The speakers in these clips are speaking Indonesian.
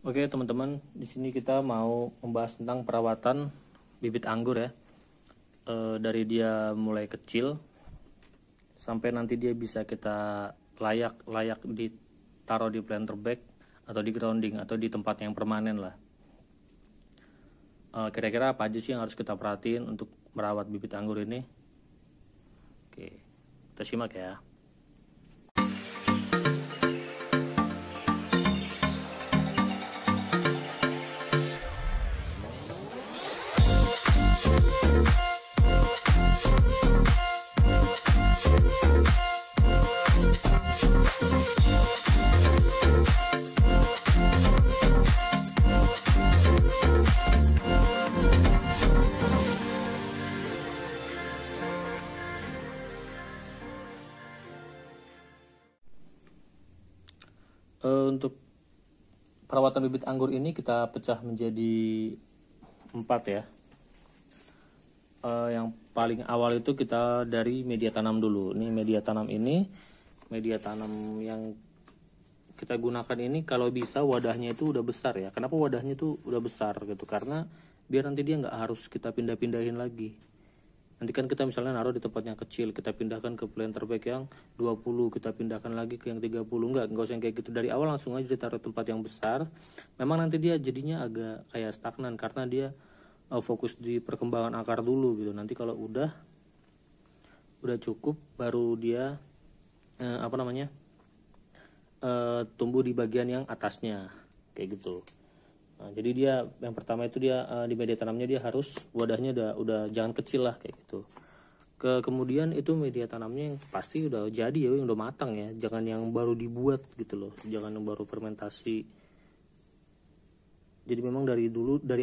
Oke teman-teman, di sini kita mau membahas tentang perawatan bibit anggur ya. Dari dia mulai kecil sampai nanti dia bisa kita layak ditaruh di planter bag atau di grounding atau di tempat yang permanen lah. Kira-kira apa aja sih yang harus kita perhatiin untuk merawat bibit anggur ini? Oke, kita simak ya. Untuk perawatan bibit anggur ini kita pecah menjadi 4 ya. Yang paling awal itu kita dari media tanam dulu. Ini media tanam yang kita gunakan ini kalau bisa wadahnya itu udah besar ya. Kenapa wadahnya itu udah besar gitu? Karena biar nanti dia nggak harus kita pindah-pindahin lagi. Nanti kan kita misalnya naruh di tempatnya kecil, kita pindahkan ke planter bag yang 20, kita pindahkan lagi ke yang 30. Enggak usah yang kayak gitu. Dari awal langsung aja ditaruh tempat yang besar. Memang nanti dia jadinya agak kayak stagnan karena dia fokus di perkembangan akar dulu gitu. Nanti kalau udah cukup baru dia tumbuh di bagian yang atasnya kayak gitu. Nah, jadi dia yang pertama itu dia di media tanamnya dia harus wadahnya udah jangan kecil lah kayak gitu. Kemudian itu media tanamnya yang pasti udah jadi ya, yang udah matang ya, jangan yang baru dibuat gitu loh, jangan yang baru fermentasi. Jadi memang dari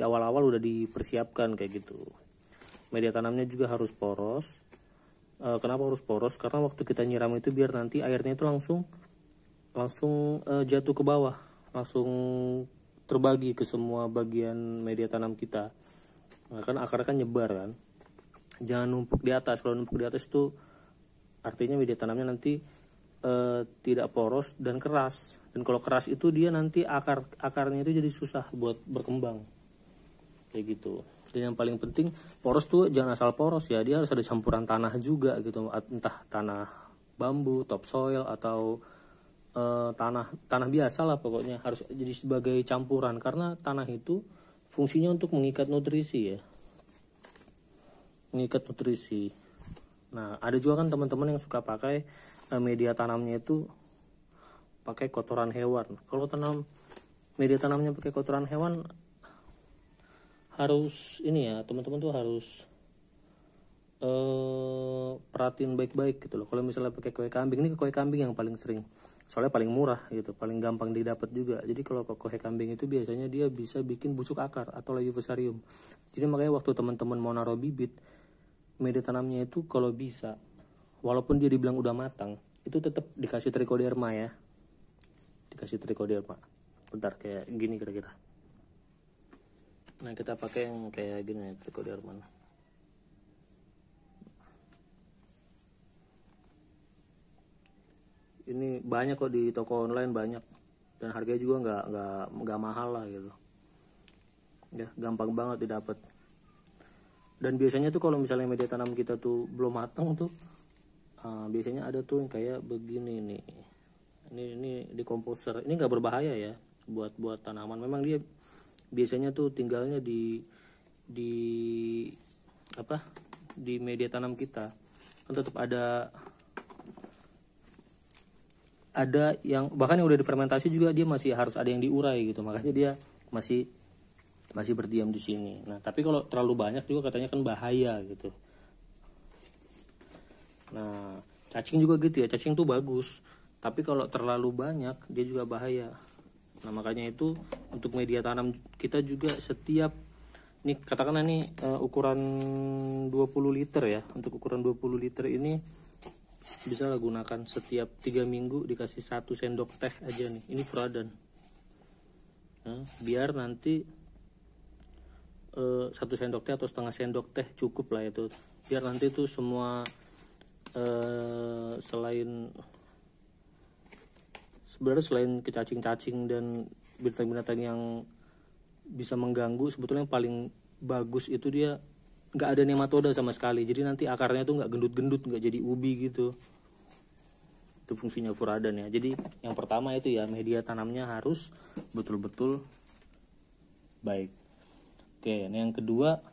awal-awal udah dipersiapkan kayak gitu. Media tanamnya juga harus poros. Kenapa harus poros? Karena waktu kita nyiram itu biar nanti airnya itu langsung jatuh ke bawah, langsung terbagi ke semua bagian media tanam kita. Nah, kan akarnya kan nyebar kan, jangan numpuk di atas. Kalau numpuk di atas itu artinya media tanamnya nanti tidak poros dan keras. Dan kalau keras itu dia nanti akarnya itu jadi susah buat berkembang kayak gitu. Dan yang paling penting poros tuh jangan asal poros ya, dia harus ada campuran tanah juga gitu, entah tanah bambu, topsoil atau tanah biasa lah, pokoknya harus jadi sebagai campuran karena tanah itu fungsinya untuk mengikat nutrisi ya, mengikat nutrisi. Nah ada juga kan teman-teman yang suka pakai media tanamnya itu pakai kotoran hewan. Kalau media tanamnya pakai kotoran hewan harus ini ya teman-teman tuh harus perhatiin baik-baik gitu loh. Kalau misalnya pakai kue kambing, ini kue kambing yang paling sering, soalnya paling murah gitu, paling gampang didapat juga. Jadi kalau kue kambing itu biasanya dia bisa bikin busuk akar atau Laevosarium. Jadi makanya waktu teman-teman mau naruh bibit, media tanamnya itu kalau bisa, walaupun dia dibilang udah matang, itu tetap dikasih trichoderma ya, dikasih trichoderma. Bentar, kayak gini kira-kira. Nah kita pakai yang kayak gini trichoderma. Ini banyak kok di toko online, banyak, dan harganya juga nggak mahal lah gitu ya, gampang banget didapat. Dan biasanya tuh kalau misalnya media tanam kita tuh belum matang tuh biasanya ada tuh yang kayak begini nih, ini decomposer. Ini nggak berbahaya ya buat tanaman. Memang dia biasanya tuh tinggalnya di media tanam kita kan tetap ada yang bahkan yang udah difermentasi juga dia masih harus ada yang diurai gitu, makanya dia masih berdiam di sini. Nah tapi kalau terlalu banyak juga katanya kan bahaya gitu. Nah cacing juga gitu ya, cacing tuh bagus tapi kalau terlalu banyak dia juga bahaya. Nah makanya itu untuk media tanam kita juga setiap nih katakanlah nih ukuran 20 liter ya, untuk ukuran 20 liter ini bisa lah gunakan setiap 3 minggu dikasih 1 sendok teh aja nih, ini Furadan. Nah, biar nanti 1 sendok teh atau setengah sendok teh cukup lah itu, biar nanti tuh semua selain kecacing-cacing dan binatang-binatang yang bisa mengganggu, sebetulnya yang paling bagus itu dia nggak ada nematoda sama sekali, jadi nanti akarnya tuh nggak gendut-gendut, nggak jadi ubi gitu. Itu fungsinya furadan ya. Jadi yang pertama itu ya, media tanamnya harus betul-betul baik. Oke, nah yang kedua,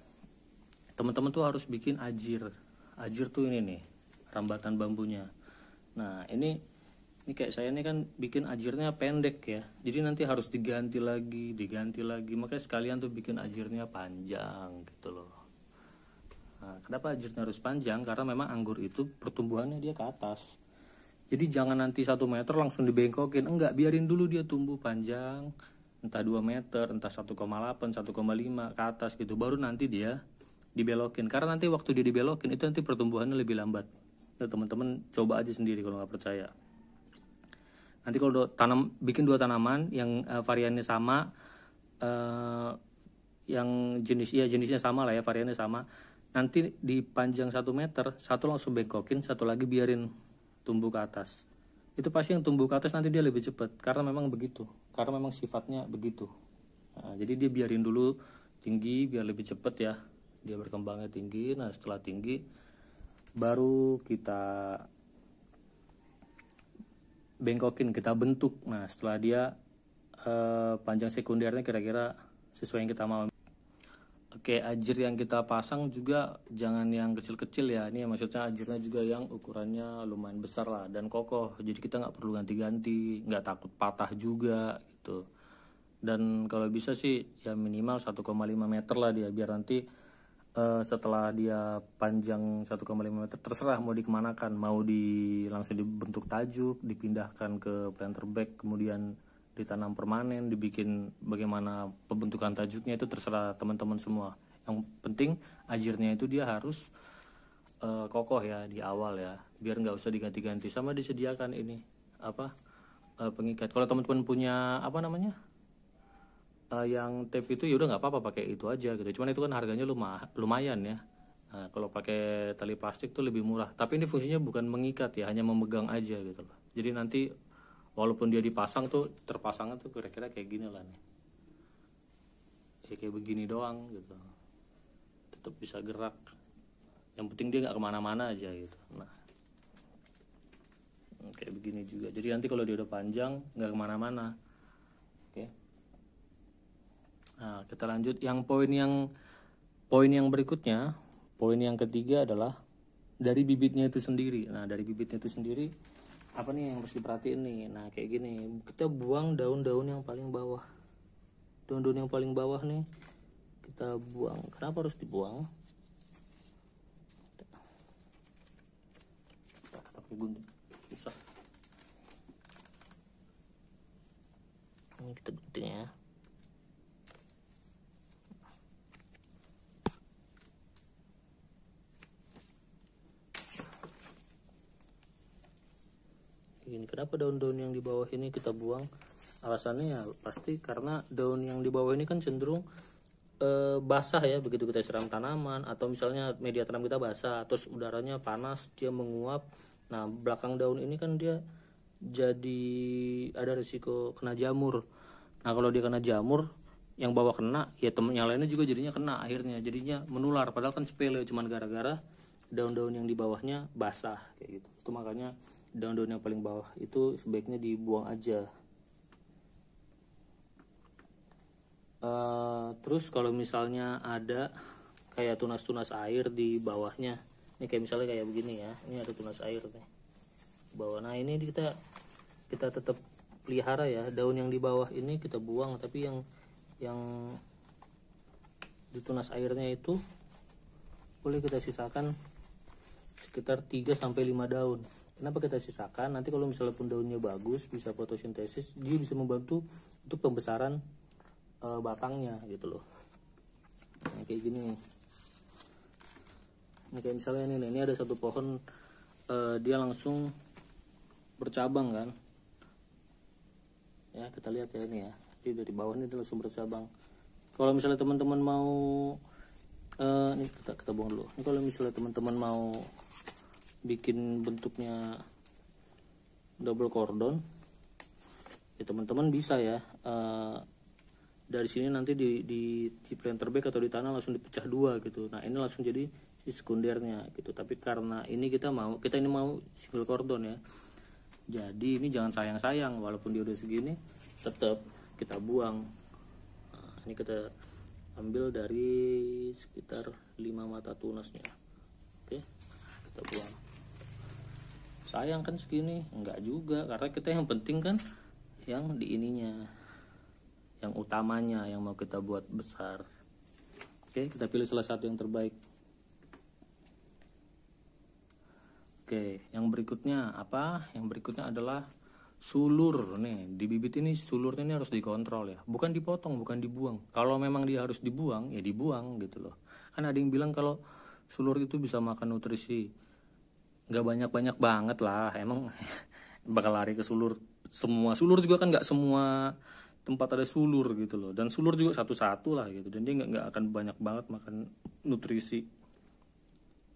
teman-teman tuh harus bikin ajir. Ajir tuh ini nih, rambatan bambunya. Nah ini kayak saya ini kan bikin ajirnya pendek ya, jadi nanti harus diganti lagi, makanya sekalian tuh bikin ajirnya panjang gitu loh. Nah, kenapa ajirnya harus panjang? Karena memang anggur itu pertumbuhannya dia ke atas, jadi jangan nanti 1 meter langsung dibengkokin, enggak, biarin dulu dia tumbuh panjang, entah 2 meter, entah 1,8, 1,5 ke atas gitu, baru nanti dia dibelokin. Karena nanti waktu dia dibelokin itu nanti pertumbuhannya lebih lambat. Nah, teman-teman coba aja sendiri kalau nggak percaya. Nanti kalau bikin 2 tanaman yang variannya sama, yang jenisnya sama lah ya, variannya sama, nanti di panjang 1 meter, satu langsung bengkokin, satu lagi biarin tumbuh ke atas. Itu pasti yang tumbuh ke atas nanti dia lebih cepat, karena memang begitu, karena memang sifatnya begitu. Nah, jadi dia biarin dulu tinggi biar lebih cepat ya, dia berkembangnya tinggi. Nah setelah tinggi baru kita bengkokin, kita bentuk. Nah setelah dia panjang sekundernya kira-kira sesuai yang kita mau. Oke, ajir yang kita pasang juga jangan yang kecil-kecil ya. Ini maksudnya ajirnya juga yang ukurannya lumayan besar lah dan kokoh, jadi kita nggak perlu ganti-ganti, nggak takut patah juga gitu. Dan kalau bisa sih ya minimal 1,5 meter lah dia, biar nanti setelah dia panjang 1,5 meter terserah mau dikemanakan, mau langsung dibentuk tajuk, dipindahkan ke planter bag, kemudian ditanam permanen, dibikin bagaimana pembentukan tajuknya, itu terserah teman-teman semua. Yang penting ajirnya itu dia harus kokoh ya di awal ya, biar nggak usah diganti-ganti. Sama disediakan ini pengikat. Kalau teman-teman punya yang tape itu ya udah nggak apa-apa, pakai itu aja gitu. Cuman itu kan harganya lumayan ya. Nah, kalau pakai tali plastik tuh lebih murah. Tapi ini fungsinya bukan mengikat ya, hanya memegang aja gitu loh. Jadi nanti walaupun dia dipasang tuh, terpasangnya tuh kira-kira kayak gini lah nih. Ya, kayak begini doang gitu. Tetap bisa gerak. Yang penting dia nggak kemana-mana aja gitu. Nah, kayak begini juga. Jadi nanti kalau dia udah panjang nggak kemana-mana. Oke. Nah, kita lanjut yang poin yang berikutnya. Poin yang ketiga adalah dari bibitnya itu sendiri. Nah, dari bibitnya itu sendiri apa nih yang harus diperhatiin nih? Nah, kayak gini. Kita buang daun-daun yang paling bawah. Daun-daun yang paling bawah nih kita buang. Kenapa harus dibuang? Kita pakai gunting. Susah. Ini kita gunting ya. Gini, kenapa daun-daun yang di bawah ini kita buang? Alasannya ya pasti karena daun yang di bawah ini kan cenderung basah ya, begitu kita siram tanaman atau misalnya media tanam kita basah, terus udaranya panas, dia menguap. Nah, belakang daun ini kan dia jadi ada risiko kena jamur. Nah, kalau dia kena jamur, yang bawah kena, ya yang lainnya juga jadinya kena, akhirnya jadinya menular. Padahal kan sepele, cuman gara-gara daun-daun yang di bawahnya basah kayak gitu. Itu makanya daun-daun yang paling bawah itu sebaiknya dibuang aja. Terus kalau misalnya ada kayak tunas-tunas air di bawahnya, ini kayak misalnya kayak begini ya, ini ada tunas air nih bawah. Nah, ini kita tetap pelihara ya, daun yang di bawah ini kita buang, tapi yang di tunas airnya itu boleh kita sisakan sekitar 3-5 daun. Kenapa kita sisakan? Nanti kalau misalnya pun daunnya bagus, bisa fotosintesis, dia bisa membantu untuk pembesaran batangnya gitu loh. Nah, kayak gini. Ini kayak misalnya ini ada satu pohon, dia langsung bercabang kan. Ya, kita lihat ya ini ya. Jadi dari bawah ini dia langsung bercabang. Kalau misalnya teman-teman mau ini kita buang dulu. Ini kalau misalnya teman-teman mau bikin bentuknya double cordon, ya teman-teman bisa ya dari sini nanti di planter bag atau di tanah langsung dipecah dua gitu. Nah ini langsung jadi si sekundernya gitu. Tapi karena ini kita ini mau single cordon ya, jadi ini jangan sayang-sayang, walaupun dia udah segini tetap kita buang. Nah, ini kita ambil dari sekitar 5 mata tunasnya. Oke, kita buang. Sayang kan segini? Enggak juga, karena kita yang penting kan yang di ininya, yang utamanya yang mau kita buat besar. Oke, kita pilih salah satu yang terbaik. Oke, yang berikutnya apa? Yang berikutnya adalah sulur nih. Di bibit ini sulurnya ini harus dikontrol ya, bukan dipotong, bukan dibuang. Kalau memang dia harus dibuang ya dibuang gitu loh. Kan ada yang bilang kalau sulur itu bisa makan nutrisi. Nggak banyak-banyak banget lah, emang bakal lari ke sulur semua. Sulur juga kan nggak semua tempat ada sulur gitu loh, dan sulur juga satu-satu lah gitu, dan dia nggak akan banyak banget makan nutrisi.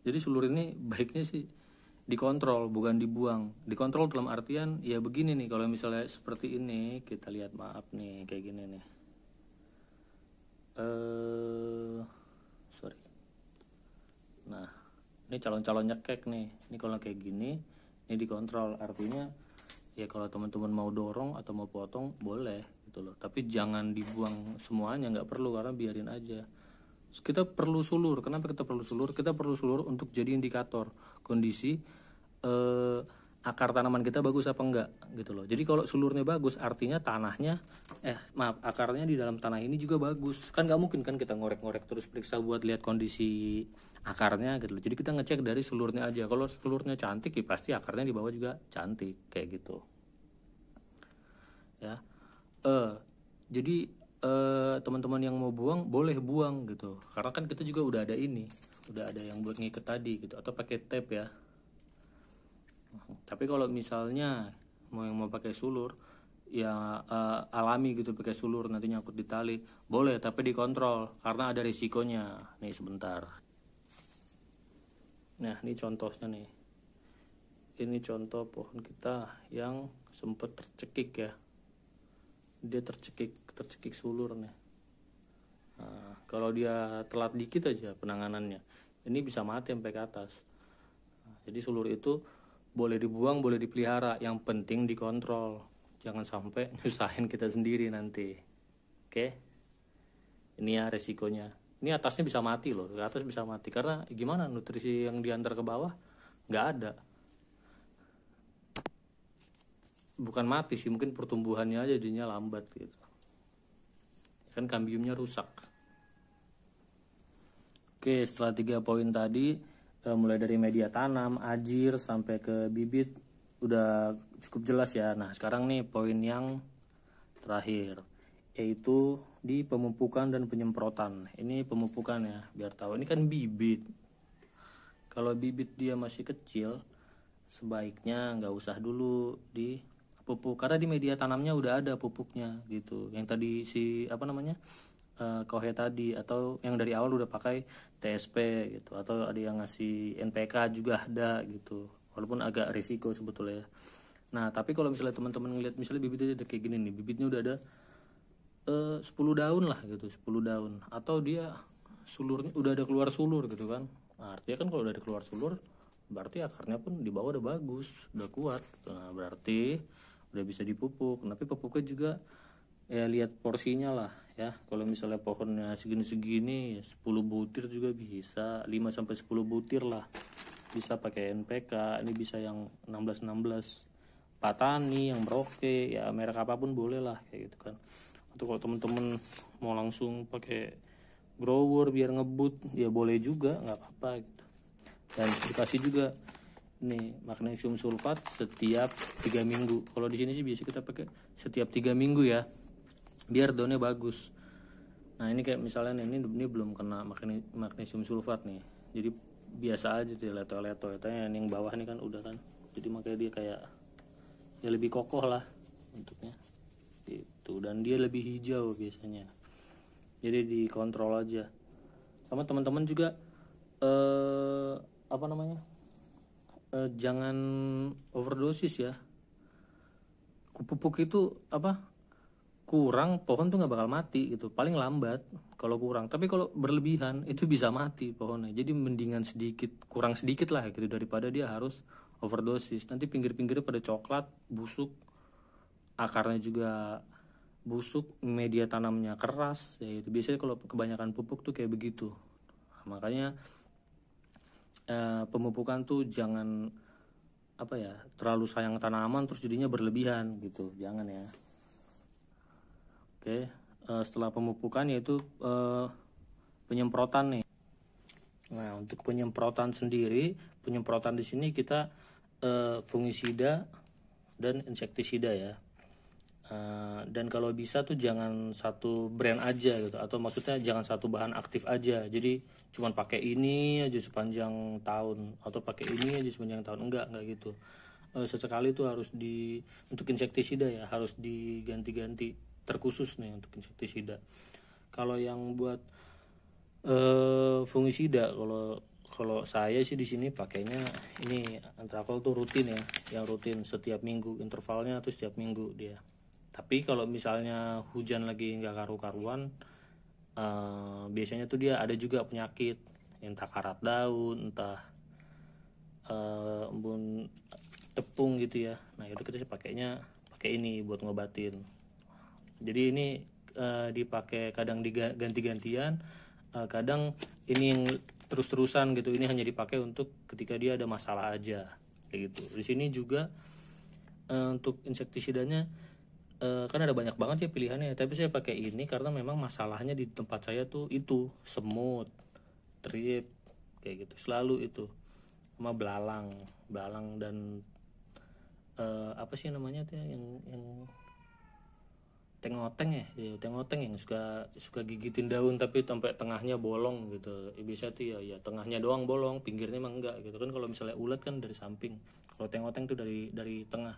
Jadi sulur ini baiknya sih dikontrol, bukan dibuang. Dikontrol dalam artian ya begini nih, kalau misalnya seperti ini kita lihat, maaf nih kayak gini nih, sorry. Nah ini calon-calon nyekek nih, ini kalau kayak gini ini dikontrol, artinya ya kalau teman-teman mau dorong atau mau potong boleh gitu loh, tapi jangan dibuang semuanya, nggak perlu, karena biarin aja. Kita perlu sulur. Kenapa kita perlu sulur? Kita perlu sulur untuk jadi indikator kondisi akar tanaman kita bagus apa enggak gitu loh. Jadi kalau sulurnya bagus artinya tanahnya akarnya di dalam tanah ini juga bagus. Kan nggak mungkin kan kita ngorek-ngorek terus periksa buat lihat kondisi akarnya gitu loh. Jadi kita ngecek dari sulurnya aja. Kalau sulurnya cantik ya pasti akarnya di bawah juga cantik kayak gitu. Ya. Jadi teman-teman yang mau buang boleh buang gitu, karena kan kita juga udah ada yang buat ngiket tadi gitu, atau pakai tape ya. Tapi kalau misalnya mau pakai sulur ya alami gitu, pakai sulur nanti nyangkut di tali boleh, tapi dikontrol karena ada risikonya. Nih sebentar, nah ini contohnya nih, ini contoh pohon kita yang sempet tercekik ya, dia tercekik sulur nih. Nah, kalau dia telat dikit aja penanganannya ini bisa mati sampai ke atas. Nah, jadi sulur itu boleh dibuang, boleh dipelihara, yang penting dikontrol, jangan sampai nyusahin kita sendiri nanti. Oke, ini ya resikonya. Ini atasnya bisa mati loh, ke atas bisa mati karena gimana, nutrisi yang diantar ke bawah nggak ada. Bukan mati sih, mungkin pertumbuhannya aja jadinya lambat gitu, kan kambiumnya rusak. Oke, setelah 3 poin tadi, mulai dari media tanam, ajir sampai ke bibit udah cukup jelas ya. Nah sekarang nih poin yang terakhir, yaitu di pemupukan dan penyemprotan. Ini pemupukan ya, biar tahu ini kan bibit. Kalau bibit dia masih kecil sebaiknya nggak usah dulu di pupuk, karena di media tanamnya udah ada pupuknya gitu, yang tadi si kohe tadi, atau yang dari awal udah pakai TSP gitu, atau ada yang ngasih NPK juga ada gitu, walaupun agak risiko sebetulnya. Nah tapi kalau misalnya teman-teman ngeliat misalnya bibitnya udah kayak gini nih, bibitnya udah ada 10 daun lah gitu, 10 daun, atau dia sulurnya udah ada keluar sulur gitu kan. Nah, artinya kan kalau udah ada keluar sulur berarti akarnya pun di bawah udah bagus, udah kuat. Nah berarti udah bisa dipupuk. Tapi pupuknya juga ya lihat porsinya lah ya. Kalau misalnya pohonnya segini-segini 10 butir juga bisa, 5 sampai 10 butir lah. Bisa pakai NPK, ini bisa yang 16-16 Patani, yang Merauke, ya merek apapun boleh lah kayak gitu kan. Atau kalau temen-temen mau langsung pakai grower biar ngebut ya boleh juga, nggak apa-apa gitu. Dan dikasih juga nih magnesium sulfat setiap 3 minggu. Kalau di sini sih biasa kita pakai setiap 3 minggu ya, biar daunnya bagus. Nah ini kayak misalnya ini belum kena magnesium sulfat nih, jadi biasa aja dia leto-leto. Yang bawah nih kan udah kan, jadi makanya dia kayak ya lebih kokoh lah bentuknya gitu, dan dia lebih hijau biasanya. Jadi dikontrol aja. Sama teman-teman juga jangan overdosis ya. pupuk itu kurang, pohon tuh nggak bakal mati gitu, paling lambat kalau kurang. Tapi kalau berlebihan itu bisa mati pohonnya. Jadi mendingan kurang sedikit lah gitu, daripada dia harus overdosis. Nanti pinggir-pinggirnya pada coklat, busuk, akarnya juga busuk, media tanamnya keras ya. Itu biasanya kalau kebanyakan pupuk tuh kayak begitu. Makanya pemupukan tuh jangan terlalu sayang tanaman terus jadinya berlebihan gitu, jangan ya. Oke, setelah pemupukan yaitu penyemprotan nih. Nah, untuk penyemprotan sendiri, penyemprotan di sini kita fungisida dan insektisida ya. Dan kalau bisa tuh jangan satu brand aja gitu, atau maksudnya jangan satu bahan aktif aja. Jadi cuman pakai ini aja sepanjang tahun, atau pakai ini aja sepanjang tahun, enggak gitu. Sesekali tuh harus untuk insektisida ya harus diganti-ganti, terkhusus nih untuk insektisida. Kalau yang buat fungisida, kalau saya sih di sini pakainya ini Antrakol tuh rutin ya, yang rutin setiap minggu, intervalnya tuh setiap minggu dia. Tapi kalau misalnya hujan lagi nggak karu-karuan, biasanya tuh dia ada juga penyakit, entah karat daun, entah embun tepung gitu ya. Nah itu kita pakainya pakai ini buat ngobatin. Jadi ini dipakai kadang diganti-gantian, kadang ini yang terus-terusan gitu. Ini hanya dipakai untuk ketika dia ada masalah aja kayak gitu. Di sini juga untuk insektisidanya kan ada banyak banget ya pilihannya, tapi saya pakai ini karena memang masalahnya di tempat saya tuh itu semut, trip kayak gitu, selalu itu, sama belalang dan apa sih namanya tuh yang tengoteng ya, tengoteng yang suka gigitin daun tapi sampai tengahnya bolong gitu. Biasa tuh ya tengahnya doang bolong, pinggirnya emang enggak gitu kan. Kalau misalnya ulat kan dari samping, kalau tengoteng tuh dari tengah.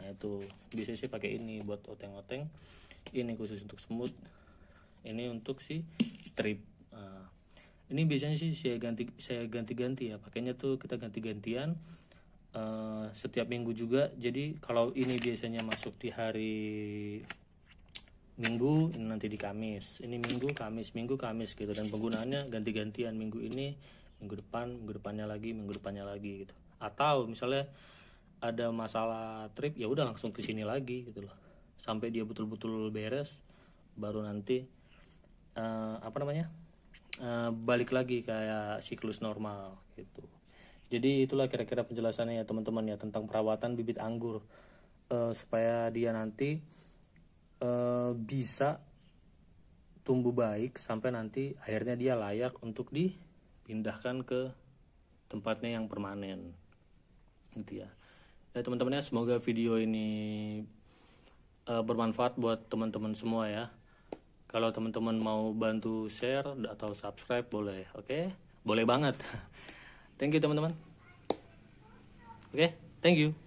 Nah itu biasanya sih pakai ini buat oteng-oteng. Ini khusus untuk semut, ini untuk si trip. Ini biasanya sih saya ganti-ganti ya, pakainya tuh kita ganti-gantian setiap minggu juga. Jadi kalau ini biasanya masuk di hari Minggu, ini nanti di Kamis, ini Minggu Kamis gitu, dan penggunaannya ganti-gantian, minggu ini, minggu depannya lagi gitu. Atau misalnya ada masalah trip, ya udah langsung ke sini lagi gitu loh, sampai dia betul-betul beres, baru nanti balik lagi kayak siklus normal gitu. Jadi itulah kira-kira penjelasannya ya teman-teman ya, tentang perawatan bibit anggur supaya dia nanti bisa tumbuh baik sampai nanti akhirnya dia layak untuk dipindahkan ke tempatnya yang permanen gitu ya. Ya teman-teman ya, semoga video ini bermanfaat buat teman-teman semua ya. Kalau teman-teman mau bantu share atau subscribe boleh, oke? Boleh banget. Thank you teman-teman. Oke, thank you.